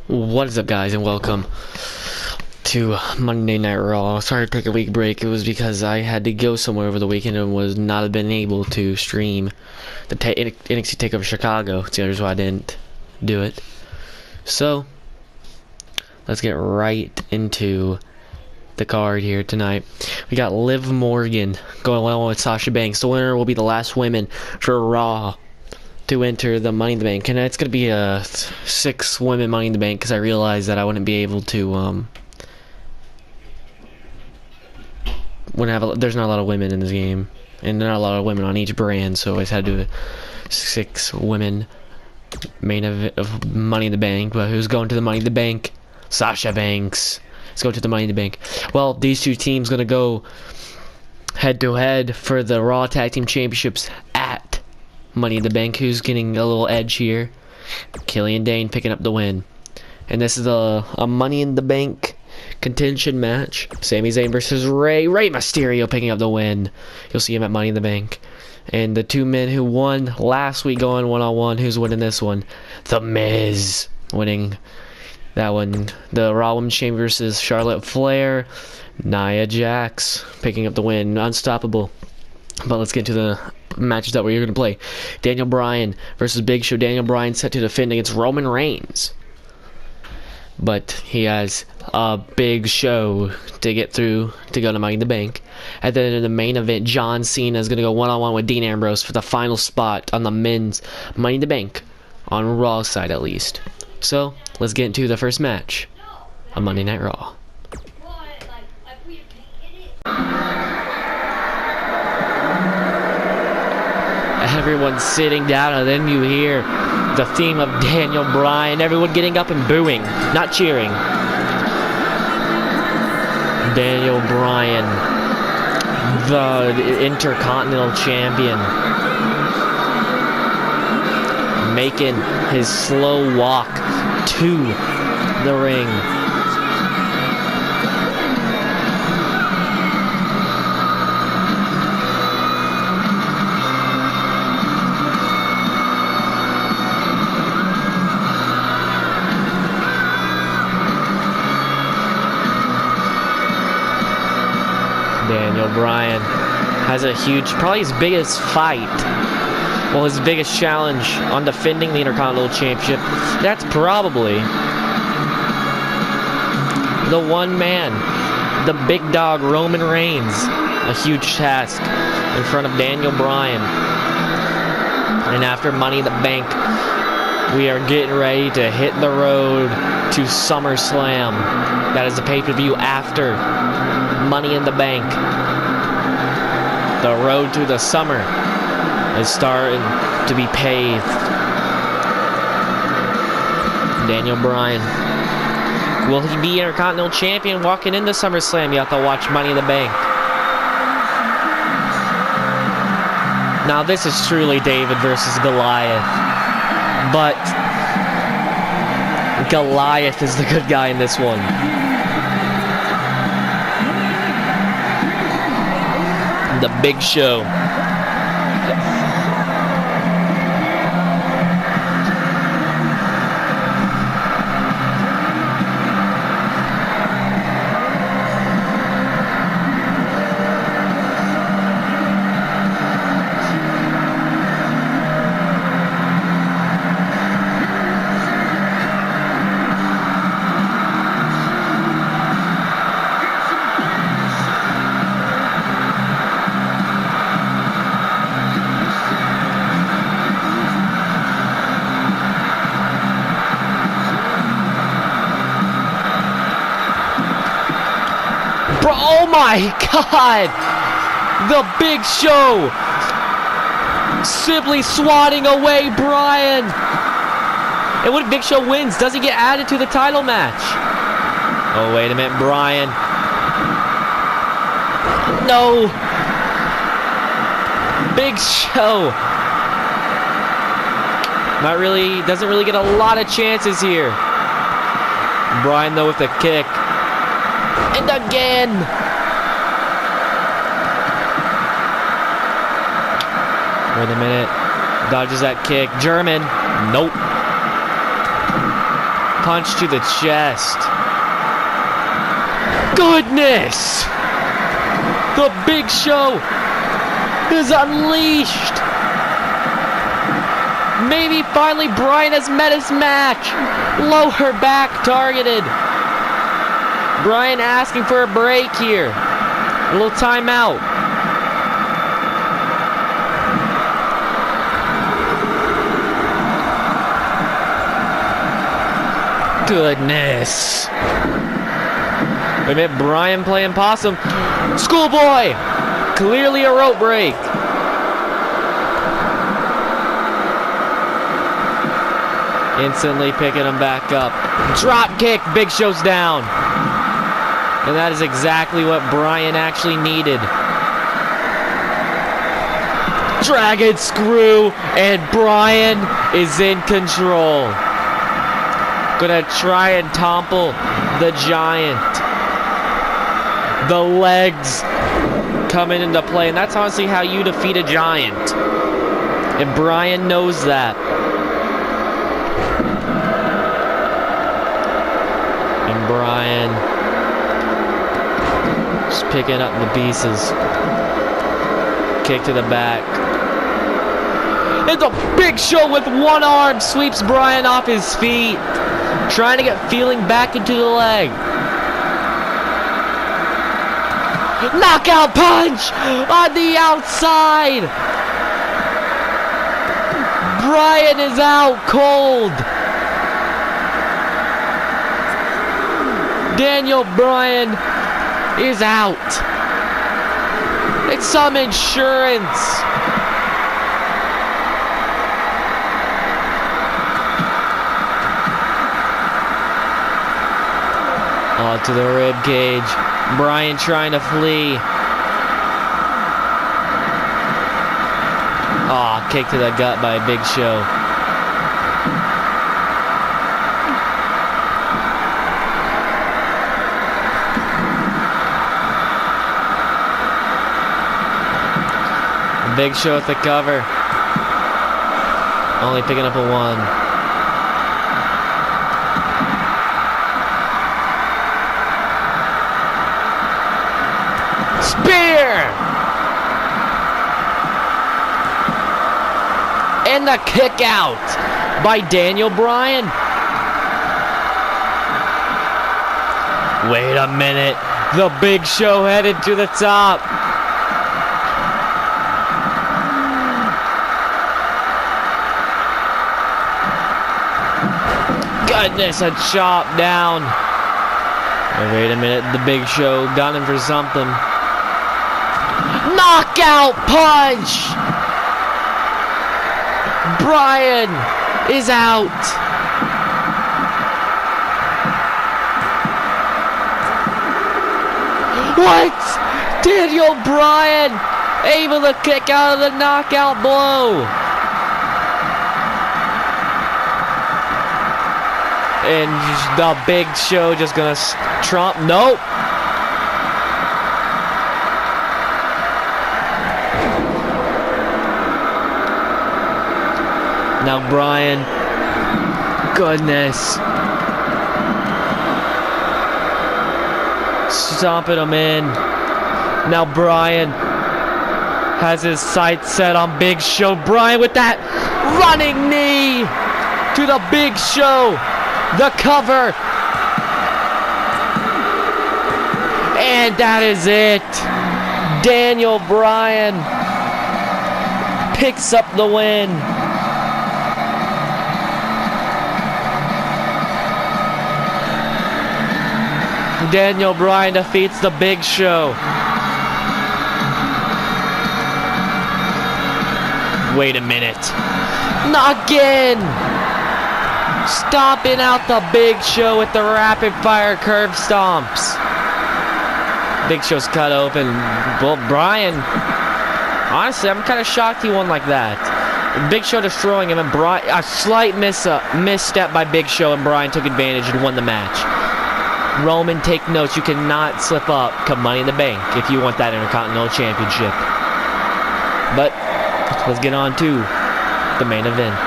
What is up, guys, and welcome to Monday Night Raw. Sorry to take a week break. It was because I had to go somewhere over the weekend and was not been able to stream the NXT TakeOver Chicago. It's the reason why I didn't do it. So let's get right into the card here tonight. We got Liv Morgan going on with Sasha Banks. The winner will be the last women for Raw to enter the Money in the Bank, and it's gonna be a 6 women Money in the Bank because I realized that I wouldn't be able to there's not a lot of women in this game, and not a lot of women on each brand, so I just had to do a 6 women main event of Money in the Bank. But who's going to the Money in the Bank? Sasha Banks. Let's go to the Money in the Bank. Well, these two teams gonna go head to head for the Raw Tag Team Championships at Money in the Bank. Who's getting a little edge here? Killian Dane picking up the win. And this is a Money in the Bank contention match. Sami Zayn versus Rey Mysterio picking up the win. You'll see him at Money in the Bank. And the two men who won last week going one-on-one. Who's winning this one? The Miz winning that one. The Raw Women's Champion versus Charlotte Flair. Nia Jax picking up the win. Unstoppable. But let's get to the matches that we're going to play. Daniel Bryan versus Big Show. Daniel Bryan set to defend against Roman Reigns, but he has a Big Show to get through to go to Money in the Bank. And then in the main event, John Cena is going to go one-on-one with Dean Ambrose for the final spot on the men's Money in the Bank, on Raw's side at least. So let's get into the first match on Monday Night Raw. Everyone's sitting down, and then you hear the theme of Daniel Bryan. Everyone getting up and booing, not cheering. Daniel Bryan, the Intercontinental Champion, making his slow walk to the ring. Daniel Bryan has a huge, probably his biggest fight, well, his biggest challenge on defending the Intercontinental Championship. That's probably the one man, the big dog Roman Reigns. A huge task in front of Daniel Bryan. And after Money in the Bank, we are getting ready to hit the road to SummerSlam. That is the pay-per-view after Money in the Bank. The road to the summer is starting to be paved. Daniel Bryan, will he be Intercontinental Champion walking into SummerSlam? You have to watch Money in the Bank. Now this is truly David versus Goliath, but Goliath is the good guy in this one. The Big Show. Bro, oh my God! The Big Show simply swatting away Bryan. And what if Big Show wins? Does he get added to the title match? Oh, wait a minute, Bryan. No! Big Show doesn't really get a lot of chances here. Bryan though with the kick. And again! Wait a minute. Dodges that kick. German. Nope. Punch to the chest. Goodness! The Big Show is unleashed. Maybe finally Bryan has met his match. Lower back targeted. Bryan asking for a break here. A little timeout. Goodness. Wait a minute, Bryan playing possum. Schoolboy! Clearly a rope break. Instantly picking him back up. Drop kick, Big Show's down. And that is exactly what Bryan actually needed. Dragon screw, and Bryan is in control. Gonna try and topple the Giant. The legs coming into play, and that's honestly how you defeat a Giant. And Bryan knows that. And Bryan just picking up the pieces. Kick to the back. And the Big Show with one arm sweeps Bryan off his feet. Trying to get feeling back into the leg. Knockout punch on the outside. Bryan is out cold. Daniel Bryan is out. It's some insurance. Oh, to the rib cage. Bryan trying to flee. Oh, kick to the gut by Big Show. Big Show at the cover. Only picking up a 1. Spear! And the kick out by Daniel Bryan. Wait a minute. The Big Show headed to the top. Goodness, a chop down. Oh, wait a minute. The Big Show got him for something. Knockout punch! Bryan is out. What? Daniel Bryan able to kick out of the knockout blow. And the Big Show just gonna trump. Nope. Now Bryan, goodness. Stomping him in. Now Bryan has his sights set on Big Show. Bryan with that running knee to the Big Show. The cover. And that is it. Daniel Bryan picks up the win. Daniel Bryan defeats the Big Show. Wait a minute. Not again. Stomping out the Big Show with the rapid fire curve stomps. Big Show's cut open. Well, Bryan, honestly, I'm kind of shocked he won like that. Big Show destroying him, and Bryan, a slight misstep by Big Show, and Bryan took advantage and won the match. Roman, take notes. You cannot slip up come Money in the Bank if you want that Intercontinental Championship. But let's get on to the main event.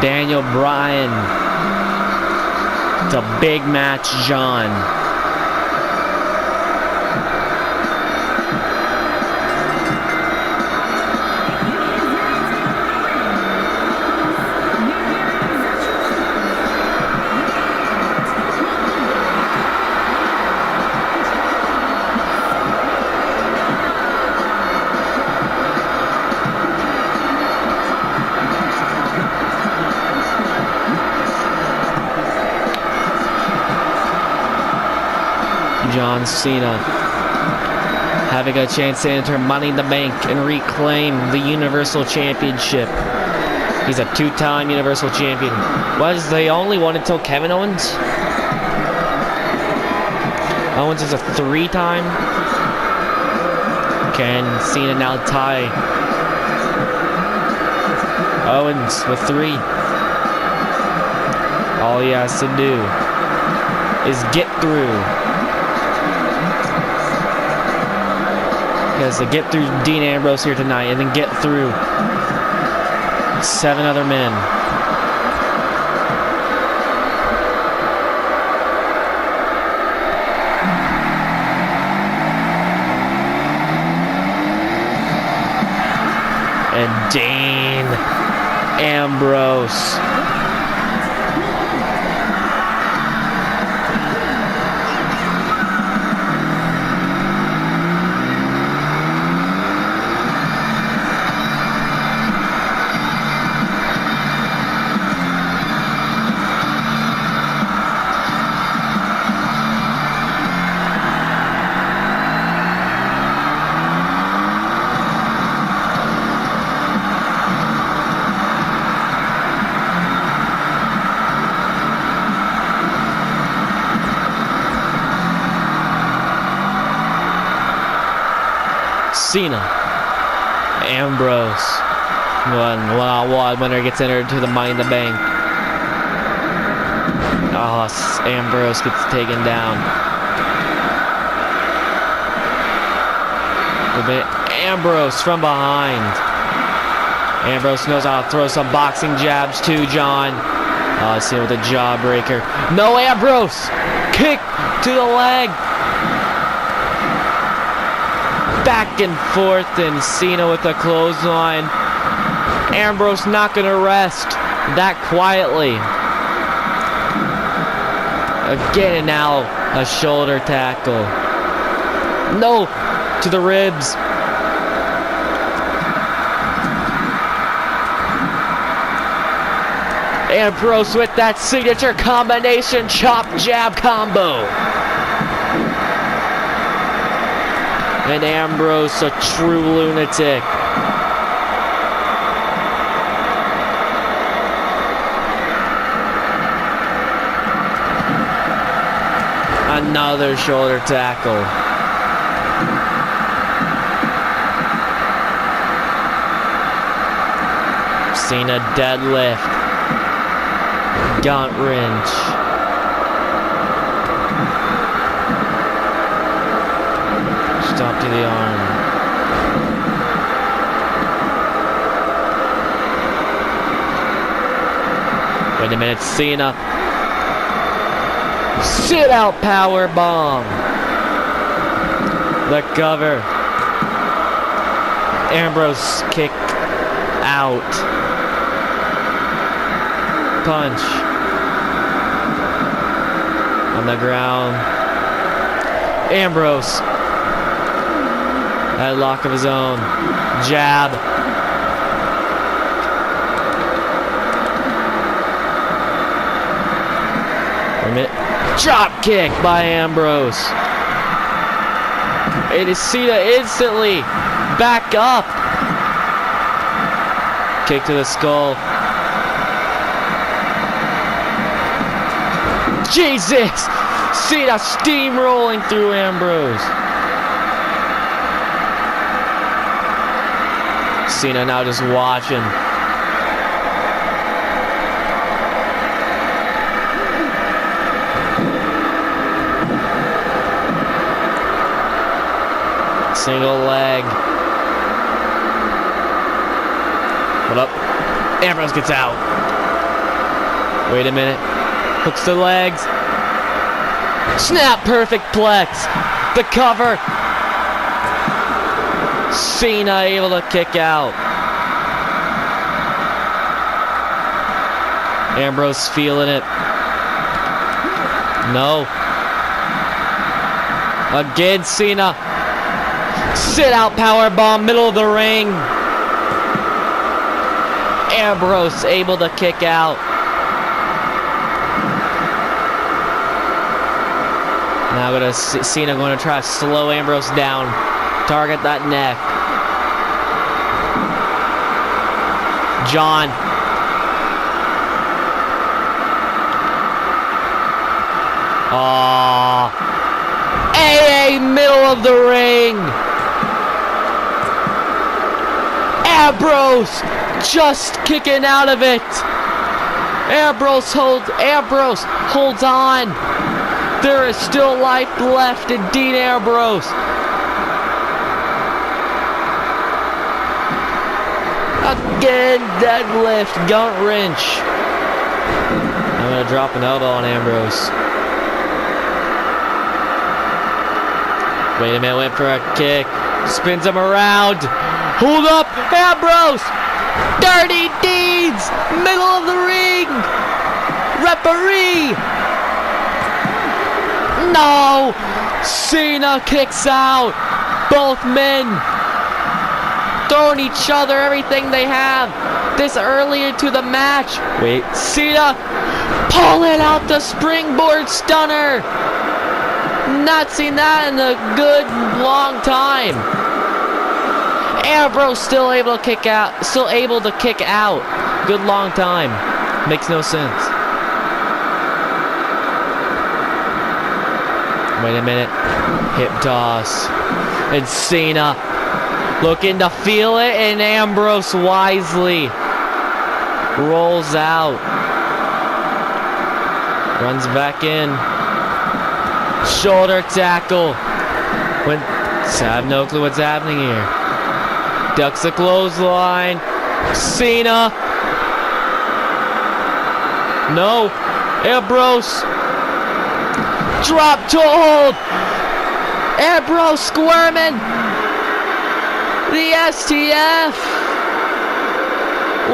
Daniel Bryan to Big Match John. John Cena having a chance to enter Money in the Bank and reclaim the Universal Championship. He's a two-time Universal Champion. Was the only one until Kevin Owens? Owens is a three-time. Can Cena now tie Owens with 3? All he has to do is get through. He has to get through Dean Ambrose here tonight and then get through 7 other men. And Dean Ambrose. Cena, Ambrose, one-on-one winner gets entered to the Money in the Bank. Oh, Ambrose gets taken down. Ambrose from behind. Ambrose knows how to throw some boxing jabs too, John. Cena with a jawbreaker. No, Ambrose! Kick to the leg. Back and forth, and Cena with a clothesline. Ambrose not going to rest that quietly. Again, and now a shoulder tackle. No, to the ribs. Ambrose with that signature combination chop jab combo. And Ambrose, a true lunatic. Another shoulder tackle. Cena deadlift. Gaunt wrench. Stop to the arm. Wait a minute, Cena. Sit out power bomb. The cover. Ambrose kick out. Punch. On the ground. Ambrose. Headlock of his own. Jab. Wait a minute. Drop kick by Ambrose. It is Cena instantly back up. Kick to the skull. Jesus! Cena steamrolling through Ambrose. Cena now just watching. Single leg. What up? Ambrose gets out. Wait a minute. Hooks the legs. Snap, perfect plex. The cover. Cena able to kick out. Ambrose feeling it. No. Again, Cena. Sit out powerbomb, middle of the ring. Ambrose able to kick out. Now Cena going to try to slow Ambrose down. Target that neck. John. AA middle of the ring. Ambrose just kicking out of it. Ambrose holds on. There is still life left in Dean Ambrose. Again, deadlift, gunt wrench. I'm gonna drop an elbow on Ambrose. Wait a minute, went for a kick. Spins him around. Hold up, Ambrose! Dirty deeds! Middle of the ring! Referee! No! Cena kicks out! Both men throwing each other everything they have this early into the match. Wait, Cena pulling out the springboard stunner! Not seen that in a good long time. Ambrose still able to kick out. Good long time. Makes no sense. Wait a minute. Hip toss. And Cena looking to feel it, and Ambrose wisely rolls out. Runs back in. Shoulder tackle. I have no clue what's happening here. Ducks the clothesline. Cena. No. Ambrose. Drop to hold. Ambrose squirming. The STF.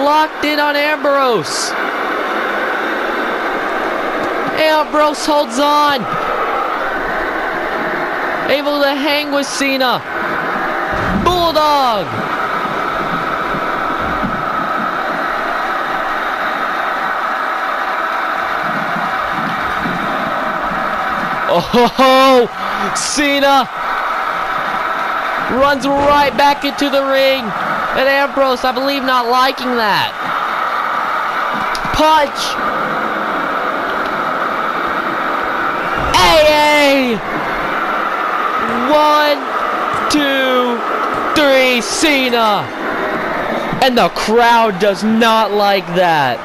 Locked in on Ambrose. Ambrose holds on. Able to hang with Cena. Bulldog. Oh, Cena runs right back into the ring. And Ambrose, I believe, not liking that. Punch. AA. 1, 2, 3, Cena. And the crowd does not like that.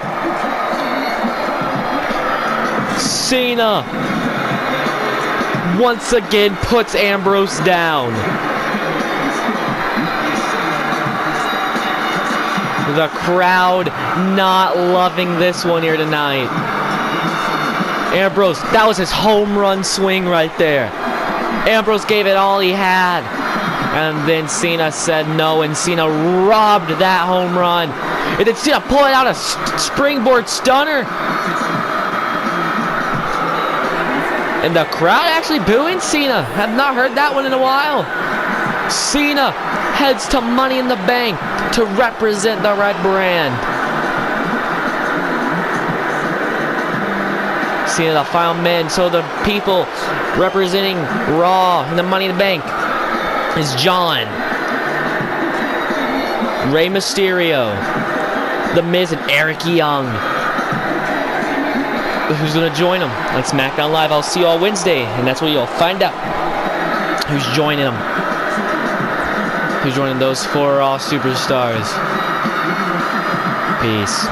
Cena once again puts Ambrose down. The crowd not loving this one here tonight. Ambrose, that was his home run swing right there. Ambrose gave it all he had. And then Cena said no, and Cena robbed that home run. And then Cena pulling out a springboard stunner. And the crowd actually booing Cena. Have not heard that one in a while. Cena heads to Money in the Bank to represent the red brand. Cena, the final man. So the people representing Raw and the Money in the Bank is John, Rey Mysterio, The Miz, and Eric Young. Who's going to join them on SmackDown Live? I'll see you all Wednesday, and that's where you'll find out who's joining them. Who's joining those 4 Raw superstars. Peace.